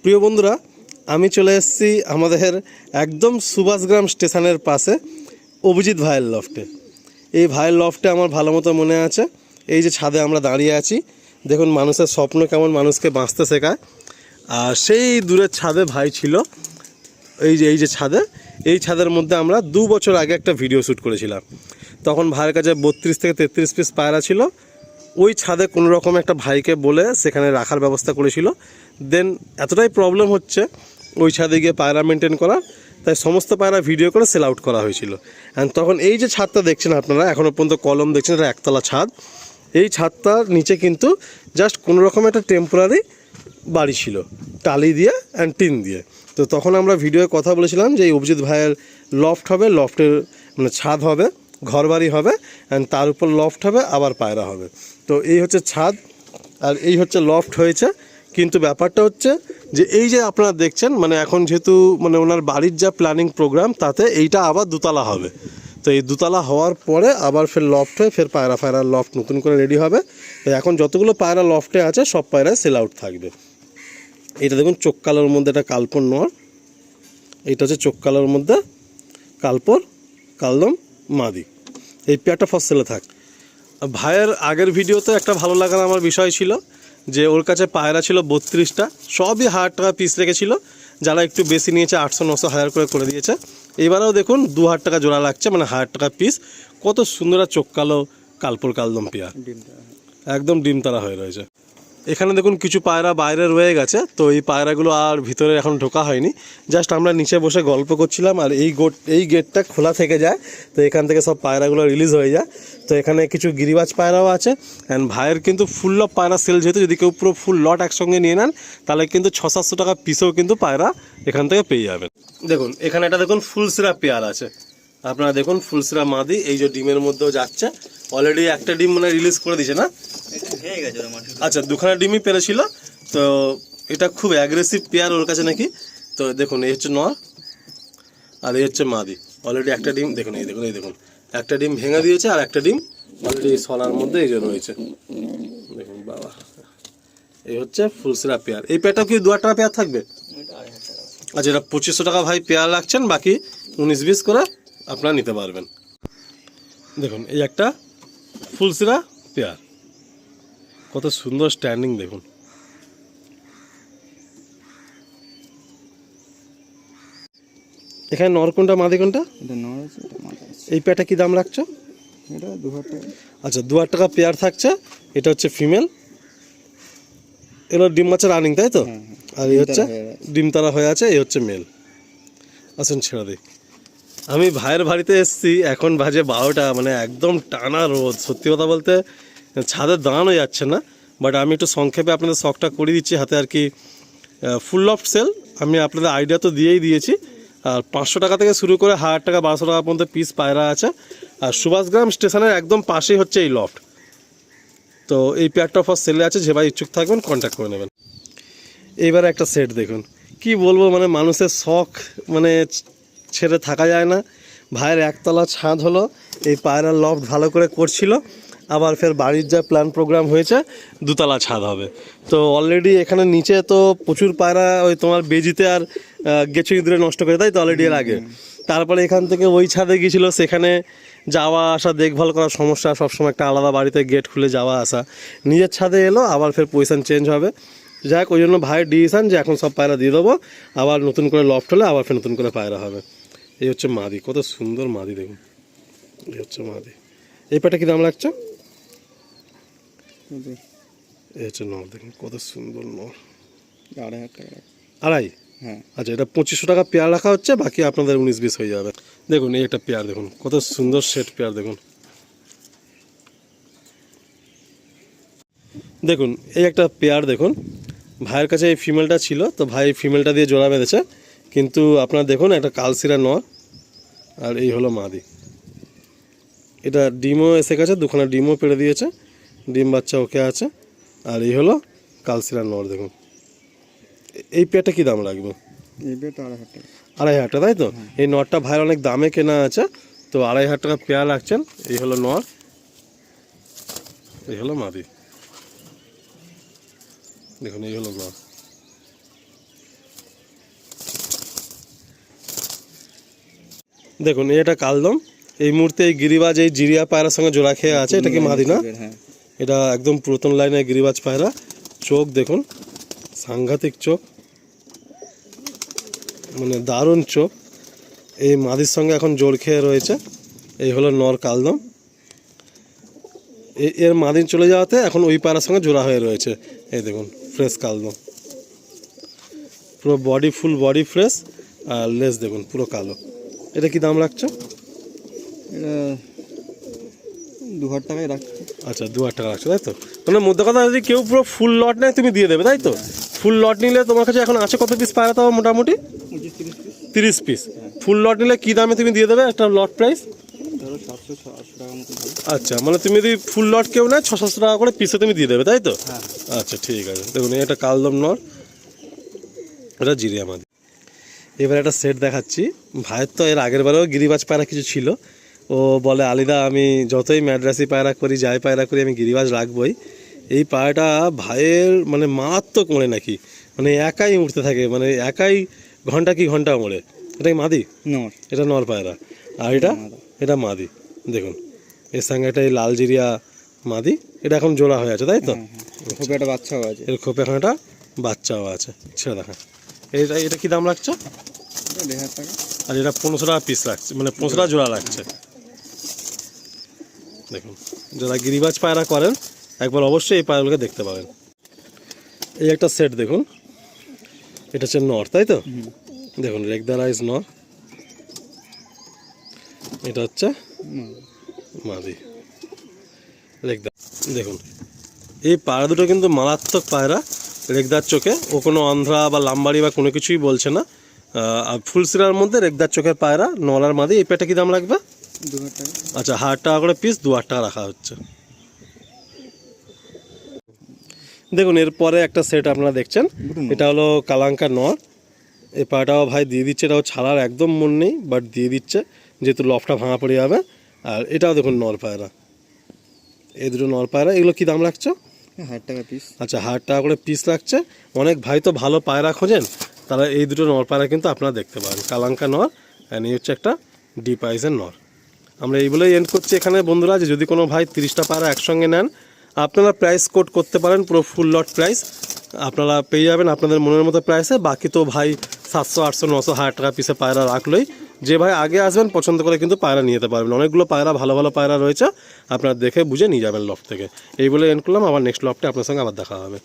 প্রিয় বন্ধুরা, আমি চলে এসেছি আমাদের একদম সুভাষগ্রাম স্টেশনের পাশে অভিজিৎ ভাইয়ের লফটে। এই ভাইয়ের লফটে আমার ভালো মতো মনে আছে। এই যে ছাদে আমরা দাঁড়িয়ে আছি, দেখুন মানুষের স্বপ্ন কেমন মানুষকে বাঁচতে শেখায়। আর সেই দূরের ছাদে ভাই ছিল। এই যে ছাদে, এই ছাদের মধ্যে আমরা 2 বছর আগে একটা ভিডিও শ্যুট করেছিলাম। তখন ভাইয়ের কাছে 32 থেকে 33 পিস পায়রা ছিল। ওই ছাদে কোনো রকম একটা ভাইকে বলে সেখানে রাখার ব্যবস্থা করেছিল। দেন এতটাই প্রবলেম হচ্ছে ওই ছাদে গিয়ে পায়রা মেনটেন করা, তাই সমস্ত পায়রা ভিডিও করে সেল আউট করা হয়েছিল। অ্যান্ড তখন এই যে ছাদটা দেখছেন আপনারা, এখনও পর্যন্ত কলম দেখছেন, এটা একতলা ছাদ। এই ছাদটার নিচে কিন্তু জাস্ট কোনো রকম একটা টেম্পোরারি বাড়ি ছিল, টালি দিয়ে অ্যান্ড টিন দিয়ে। তো তখন আমরা ভিডিওয়ে কথা বলেছিলাম যে এই অভিজিৎ ভাইয়ের লফট হবে, লফটের মানে ছাদ হবে, ঘর বাড়ি হবে, অ্যান্ড তার উপর লফট হবে, আবার পায়রা হবে। তো এই হচ্ছে ছাদ আর এই হচ্ছে লফট হয়েছে। কিন্তু ব্যাপারটা হচ্ছে যে এই যে আপনারা দেখছেন, মানে এখন যেহেতু মানে ওনার বাড়ির যা প্ল্যানিং প্রোগ্রাম, তাতে এইটা আবার দুতলা হবে। তো এই দুতলা হওয়ার পরে আবার ফের লফট হয়ে ফের পায়রা লফট নতুন করে রেডি হবে। তো এখন যতগুলো পায়রা লফটে আছে সব পায়রায় সেল আউট থাকবে। এইটা দেখুন চোখ কালোর মধ্যে একটা কালপর নর, এইটা হচ্ছে চোখ কালোর মধ্যে কালপর কালদম মাদি। এই পেয়ারটা ফার্স্ট সেলে থাক। ভাইয়ের আগের ভিডিওতে একটা ভালো লাগার আমার বিষয় ছিল যে ওর কাছে পায়রা ছিল 32টা, সবই 1000 টাকা পিস রেখেছিল। যারা একটু বেশি নিয়েছে 800, 900, 1000 করে দিয়েছে। এবারেও দেখুন 2000 টাকা জোড়া লাগছে, মানে 1000 টাকা পিস। কত সুন্দর চোখ কালো কালপর কালদম পেয়ার, একদম ডিম তারা হয়ে রয়েছে। এখানে দেখুন কিছু পায়রা বাইরে রয়ে গেছে, তো এই পায়রাগুলো আর ভিতরে এখন ঢোকা হয়নি। জাস্ট আমরা নিচে বসে গল্প করছিলাম আর এই গেটটা খোলা থেকে যায়, তো এখান থেকে সব পায়রাগুলো রিলিজ হয়ে যায়। তো এখানে কিছু গিরিবাজ পায়রাও আছে। অ্যান্ড ভাইয়ের কিন্তু ফুল অফ পায়রা সেল, যেহেতু যদি কেউ পুরো ফুল লট একসঙ্গে নিয়ে নেন তাহলে কিন্তু 600-700 টাকা পিসেও কিন্তু পায়রা এখান থেকে পেয়ে যাবেন। দেখুন এখানে একটা দেখুন ফুলসিরা পেয়ার আছে, আপনারা দেখুন ফুলসিরা মাদি, এই যে ডিমের মধ্যেও যাচ্ছে। অলরেডি একটা ডিম মানে রিলিজ করে দিয়েছে না? আচ্ছা, 2খানা ডিমই পেরেছিল। তো এটা খুব অ্যাগ্রেসিভ পেয়ার ওর কাছে নাকি। তো দেখুন এই হচ্ছে নর আর এই হচ্ছে মাদি। অলরেডি একটা ডিম দেখুন, এই দেখুন একটা ডিম ভেঙে দিয়েছে আর একটা ডিম অলরেডি সলার মধ্যে এই যে রয়েছে। দেখুন বাবা, এই হচ্ছে ফুলসিরা পেয়ার। এই পেয়ারটা কি 2000 টাকা পেয়ার থাকবে? আচ্ছা, এটা 2500 টাকা ভাই পেয়ার রাখছেন, বাকি 19-20 করে আপনারা নিতে পারবেন। দেখুন এই একটা ফুলসিরা পেয়ার, কত সুন্দর স্ট্যান্ডিং দেখুন। এখানে নর কোনটা মাদি কোনটা? এই পেয়ারটা কি দাম রাখছো? এটা 2000 টাকা। আচ্ছা, 2000 টাকা পেয়ার থাকছে। এটা হচ্ছে ফিমেল, এগুলো ডিম বাচ্চা রানিং, তাই তো? আর এই হচ্ছে ডিম তারা হয়ে আছে, এই হচ্ছে মেল। আসুন ছেড়ে দিই। আমি ভাইয়ের বাড়িতে এসেছি, এখন বাজে 12টা, মানে একদম টানা রোদ। সত্যি কথা বলতে ছাদে দাঁড়ানো যাচ্ছে না। বাট আমি একটু সংক্ষেপে আপনাদের শখটা করে দিচ্ছি হাতে আর কি। ফুল লফট সেল আমি আপনাদের আইডিয়া তো দিয়েই দিয়েছি। আর 500 টাকা থেকে শুরু করে 1000 টাকা 1200 টাকা পর্যন্ত পিস পায়রা আছে। আর সুভাষগ্রাম স্টেশনের একদম পাশেই হচ্ছে এই লফট। তো এই পেয়ারটা ফার্স্ট সেলে আছে, যে ভাই ইচ্ছুক থাকবেন কন্ট্যাক্ট করে নেবেন। এইবার একটা সেট দেখুন, কি বলবো, মানে মানুষের শখ মানে ছেড়ে থাকা যায় না। ভাইয়ের একতলা ছাদ হলো, এই পায়রার লফট ভালো করে করছিল, আবার ফের বাড়ির যা প্ল্যান প্রোগ্রাম হয়েছে দুতলা ছাদ হবে। তো অলরেডি এখানে নিচে তো প্রচুর পায়রা ওই তোমার বেজিতে আর গেছু ইঁদুরে নষ্ট করে, তাই তো অলরেডি এর আগে। তারপরে এখান থেকে ওই ছাদে গিয়েছিলো, সেখানে যাওয়া আসা দেখভাল করার সমস্যা, সবসময় একটা আলাদা বাড়িতে গেট খুলে যাওয়া আসা। নিজের ছাদে এলো, আবার ফের পজিশন চেঞ্জ হবে। যাই হোক, ওই জন্য ভাইয়ের ডিসিশন যে এখন সব পায়রা দিয়ে দেবো, আবার নতুন করে লফট হলে আবার ফের নতুন করে পায়রা হবে। এই হচ্ছে মাদি, কত সুন্দর মাদি দেখুন। এই হচ্ছে মাদি। এই পাটা কি দাম লাগছে? এই হচ্ছে নর, দেখুন কত সুন্দর নর। 2500 টাকা। আড়াই? হ্যাঁ। আচ্ছা, এটা 2500 টাকা পেয়ার রাখা হচ্ছে, বাকি আপনাদের 19-20 হয়ে যাবে। দেখুন এই একটা পেয়ার দেখুন, কত সুন্দর সেট পেয়ার দেখুন। দেখুন এই একটা পেয়ার দেখুন, ভাইয়ের কাছে এই ফিমেলটা ছিল, তো ভাই ফিমেলটা দিয়ে জোড়া বেঁধেছে। কিন্তু আপনারা দেখুন একটা কালসিরা নর আর এই হলো মাদি। এটা ডিমও এসে গেছে, 2খানা ডিমও পেড়ে দিয়েছে, ডিম বাচ্চা ওকে আছে। আর এই হলো কালসিরা নর দেখুন। এই পেয়ারটা কি দাম লাগবে? এই পেয়ারটা 2500 টাকা। 2500 টাকা, তাই তো? এই নরটা ভাইয়ের অনেক দামে কেনা আছে, তো 2500 টাকা পেয়ার রাখছেন। এই হলো নর, এই হলো মাদি। দেখুন এই হলো নর। দেখুন এটা কালদম, এই মুহূর্তে এই গিরিবাজ এই জিরিয়া পায়রার সঙ্গে জোড়া খেয়ে আছে। এটা কি মাদি না? হ্যাঁ, এটা একদম পুরাতন লাইনের গিরিবাজ পায়রা। চোখ দেখুন, সাংঘাতিক চোখ, মানে দারুণ চোখ। এই মাদির সঙ্গে এখন জোর খেয়ে রয়েছে। এই হলো নর কালদম। এর মাদিন চলে যাওয়াতে এখন ওই পায়রার সঙ্গে জোড়া হয়ে রয়েছে। এই দেখুন ফ্রেশ কালদম, পুরো বডি ফুল বডি ফ্রেশ, আর লেস দেখুন পুরো কালো। এটা কি দাম রাখছো? এটা 2000 টাকায় রাখছি। আচ্ছা 2000 টাকা রাখছো, তাই তো? মানে মধ্যে কথা, যদি কেউ পুরো ফুল লট নেয় তুমি দিয়ে দেবে, তাই তো? ফুল লট নিলে তোমার কাছে এখন আছে কত পিস পায়রা? তাও মোটামুটি 25-30 পিস। 30 পিস। ফুল লট নিলে কী দামে তুমি দিয়ে দেবে একটা লট প্রাইস? ধরো 700-800 টাকার মতো হবে। আচ্ছা, মানে তুমি যদি ফুল লট কেউ নেয় 600 টাকা করে পিসে তুমি দিয়ে দেবে, তাই তো? হ্যাঁ। আচ্ছা ঠিক আছে। দেখুন এটা কালদম নর, এটা জিরিয়া মাদি। এবার একটা সেট দেখাচ্ছি। ভাইয়ের তো এর আগের বারেও গিরিবাজ পায়রা কিছু ছিল। ও বলে আলিদা আমি যতই ম্যাড্রাসি পায়রা করি, যাই পায়রা করি, আমি গিরিবাজ রাখবই। এই পায়রাটা ভাইয়ের মানে মারাত্মক মোড়ে নাকি, মানে একাই উঠতে থাকে, মানে একাই ঘন্টা কি ঘন্টা মোড়ে। এটাই মাদি? নর। এটা নর পায়রা। আর এটা? এটা মাদি। দেখুন এর সঙ্গে একটা এই লাল জিরিয়া মাদি, এটা এখন জোড়া হয়ে আছে, তাই তো? খুব একটা বাচ্চাও আছে। এর খোপে এখন একটা বাচ্চাও আছে। ছেড়ে দেখা। এটা কি দাম রাখছো? 1500 টাকা। আর এটা 1500 টাকা পিস রাখছে, মানে 1500 টাকা জোড়া রাখছে। দেখুন যারা গিরিবাজ পায়রা করেন একবার অবশ্যই এই পায়রাগুলোকে দেখতে পাবেন। এই একটা সেট দেখুন, এটা হচ্ছে নর, তাই তো? দেখুন রেগদার আইজ নর, এটা হচ্ছে মাদি রেগদার। দেখুন এই পায়রা দুটো কিন্তু মারাত্মক পায়রা। রেগদার চোখে, ও কোনো অন্ধ্রা বা লাম্বাড়ি বা কোনো কিছুই বলছে না। আর ফুল সিরার মধ্যে রেগদার চোখের পায়রা, নলার মাদি। এই পেটা কি দাম লাগবে? 2000 টাকা। আচ্ছা 1000 টাকা করে পিস, 2000 টাকা রাখা হচ্ছে। দেখুন এরপরে একটা সেট আপনারা দেখছেন, এটা হলো কালাঙ্কা নর। এই পায়রাটাও ভাই দিয়ে দিচ্ছে, এটাও ছাড়ার একদম মন নেই, বাট দিয়ে দিচ্ছে যেহেতু লফটা ভাঙা পড়ে যাবে। আর এটাও দেখুন নর পায়রা। এই দুটো নর পায়রা, এগুলো কি দাম রাখছো? 1000 টাকা পিস। আচ্ছা 1000 টাকা করে পিস রাখছে। অনেক ভাই তো ভালো পায়রা খোঁজেন, তারা এই দুটো নর পায়রা কিন্তু আপনারা দেখতে পারেন। কালাঙ্কা নর, অ্যান্ড এই হচ্ছে একটা ডিপ আইজের নর। আমরা এইগুলোই এন্ড করছি এখানে বন্ধুরা, যে যদি কোনো ভাই 30টা পায়রা একসঙ্গে নেন, আপনারা প্রাইস কোড করতে পারেন, পুরো ফুল লট প্রাইস আপনারা পেয়ে যাবেন আপনাদের মনের মতো প্রাইসে। বাকি তো ভাই 700, 800, 900, 1000 টাকা পিসে পায়রা রাখলেই, যে ভাই আগে আসবেন পছন্দ করে কিন্তু পায়রা নিয়ে যেতে পারবেন। অনেকগুলো পায়রা, ভালো ভালো পায়রা রয়েছে, আপনারা দেখে বুঝে নিয়ে যাবেন লফট থেকে। এইগুলো এন্ড করলাম, আবার নেক্সট লফটে আপনার সঙ্গে আবার দেখা হবে।